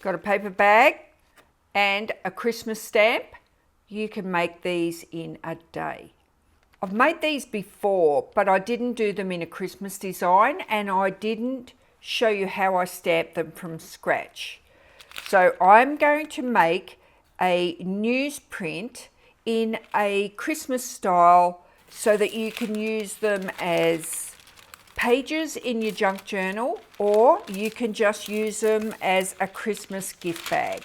Got a paper bag and a Christmas stamp. You can make these in a day. I've made these before, but I didn't do them in a Christmas design, and I didn't show you how I stamp them from scratch. So I'm going to make a newsprint in a Christmas style so that you can use them as pages in your junk journal, or you can just use them as a Christmas gift bag.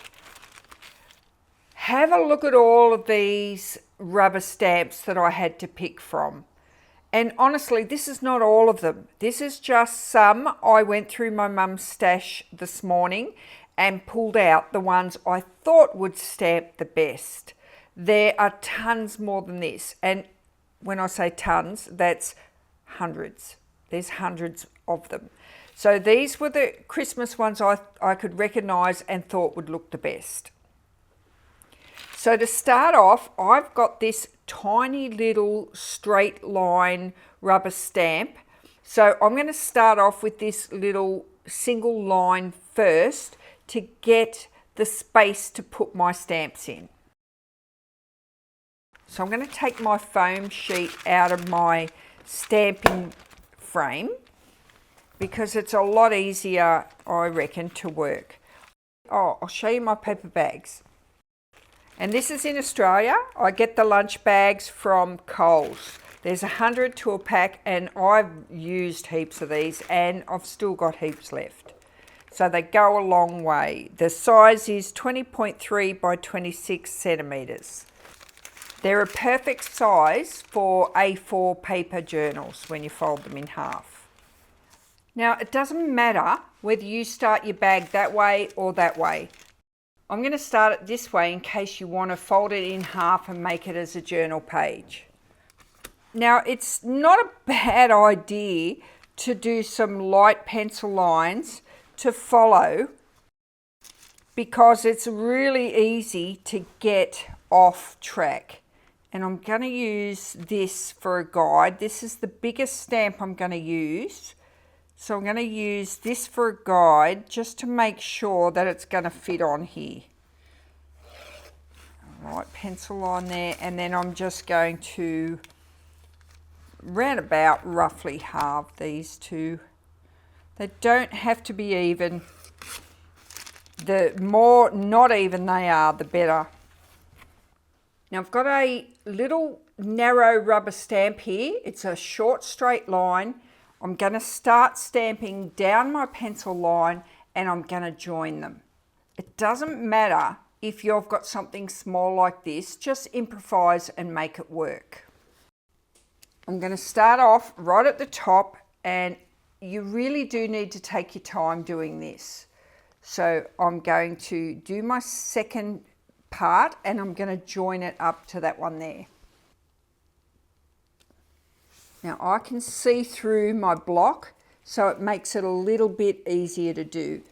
Have a look at all of these rubber stamps that I had to pick from. And honestly, this is not all of them. This is just some. I went through my mum's stash this morning and pulled out the ones I thought would stamp the best. There are tons more than this. And when I say tons, that's hundreds. There's hundreds of them. So these were the Christmas ones I could recognise and thought would look the best. So to start off, I've got this tiny little straight line rubber stamp. So I'm going to start off with this little single line first to get the space to put my stamps in. So I'm going to take my foam sheet out of my stamping frame because it's a lot easier, I reckon, to work. Oh, I'll show you my paper bags. And this is in Australia. I get the lunch bags from Coles. There's 100 to a pack, and I've used heaps of these and I've still got heaps left. So they go a long way. The size is 20.3 by 26 centimetres. They're a perfect size for A4 paper journals when you fold them in half. Now, it doesn't matter whether you start your bag that way or that way. I'm going to start it this way in case you want to fold it in half and make it as a journal page. Now, it's not a bad idea to do some light pencil lines to follow because it's really easy to get off track. And I'm going to use this for a guide. This is the biggest stamp I'm going to use. So I'm going to use this for a guide just to make sure that it's going to fit on here. Right, pencil line there, and then I'm just going to round about roughly halve these two. They don't have to be even. The more not even they are, the better. Now I've got a little narrow rubber stamp here. It's a short straight line. I'm going to start stamping down my pencil line and I'm going to join them. It doesn't matter if you've got something small like this, just improvise and make it work. I'm going to start off right at the top, and you really do need to take your time doing this. So I'm going to do my second part and I'm going to join it up to that one there. Now I can see through my block, so it makes it a little bit easier to do.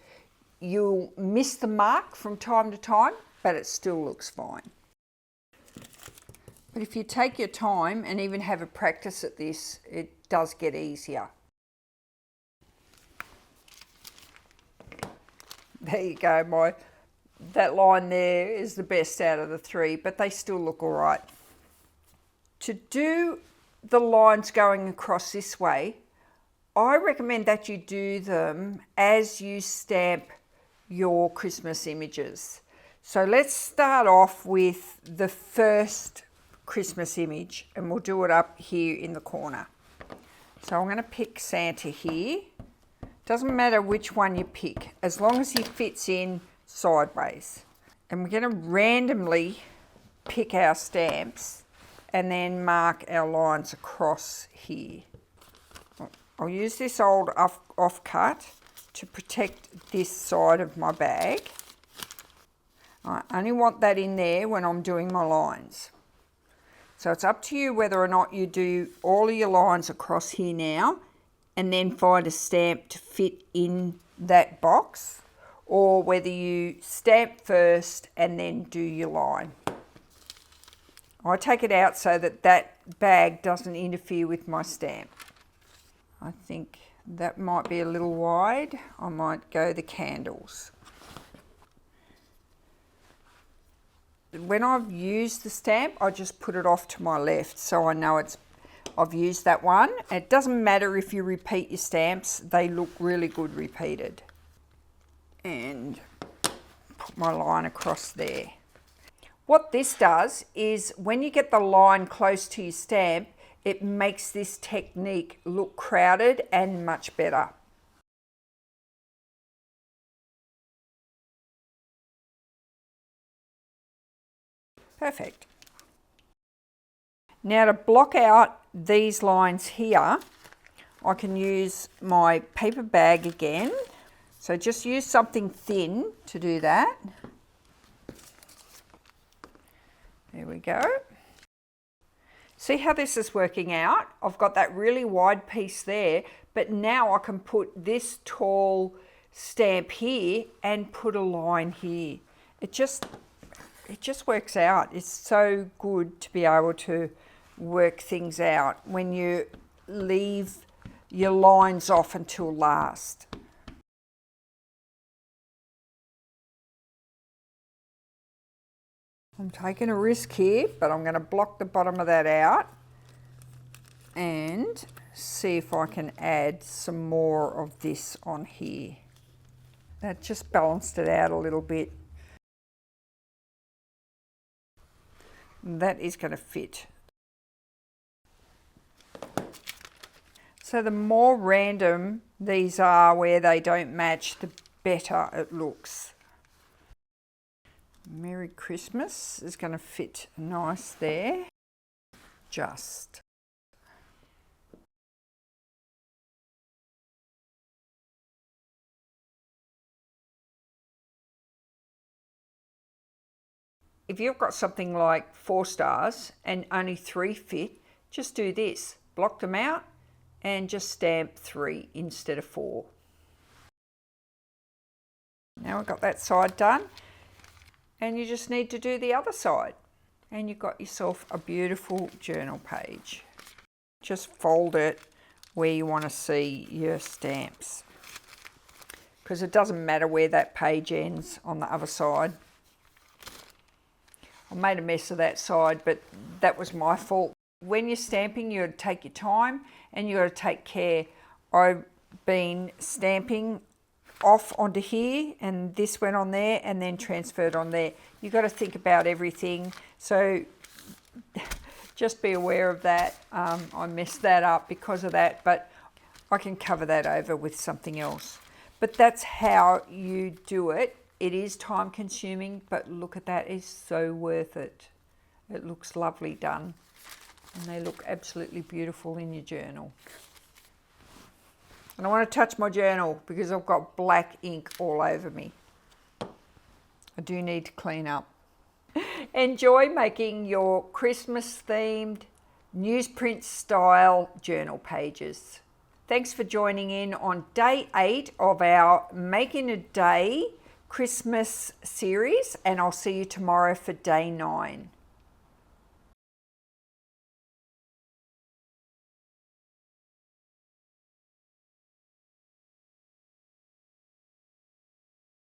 You'll miss the mark from time to time, but it still looks fine. But if you take your time and even have a practice at this, it does get easier. There you go, that line there is the best out of the three, but they still look all right. To do the lines going across this way, I recommend that you do them as you stamp your Christmas images. So let's start off with the first Christmas image and we'll do it up here in the corner. So I'm going to pick Santa here. Doesn't matter which one you pick, as long as he fits in sideways. And we're going to randomly pick our stamps and then mark our lines across here. I'll use this old offcut to protect this side of my bag. I only want that in there when I'm doing my lines. So it's up to you whether or not you do all of your lines across here now and then find a stamp to fit in that box, or whether you stamp first and then do your line. I take it out so that that bag doesn't interfere with my stamp. I think that might be a little wide. I might go the candles. When I've used the stamp, I just put it off to my left so I know I've used that one. It doesn't matter if you repeat your stamps, they look really good repeated. And put my line across there. What this does is when you get the line close to your stamp, it makes this technique look crowded and much better. Perfect. Now to block out these lines here, I can use my paper bag again. So just use something thin to do that. There we go. See how this is working out? I've got that really wide piece there, but now I can put this tall stamp here and put a line here. It just works out. It's so good to be able to work things out when you leave your lines off until last. I'm taking a risk here, but I'm going to block the bottom of that out and see if I can add some more of this on here. That just balanced it out a little bit. That is going to fit. So the more random these are where they don't match, the better it looks. Merry Christmas is going to fit nice there. Just. If you've got something like 4 stars and only 3 fit, just do this. Block them out and just stamp 3 instead of 4. Now I've got that side done. And you just need to do the other side. And you've got yourself a beautiful journal page. Just fold it where you want to see your stamps. Because it doesn't matter where that page ends on the other side. I made a mess of that side, but that was my fault. When you're stamping, you got to take your time and you got to take care. I've been stamping off onto here and this went on there and then transferred on there. You got to think about everything, so just be aware of that. I messed that up because of that, but I can cover that over with something else. But that's how you do it. It is time consuming, but look at that, it's so worth it. It looks lovely done and they look absolutely beautiful in your journal. And I want to touch my journal because I've got black ink all over me. I do need to clean up. Enjoy making your Christmas themed newsprint style journal pages. Thanks for joining in on day 8 of our Making a Day Christmas series, and I'll see you tomorrow for day 9.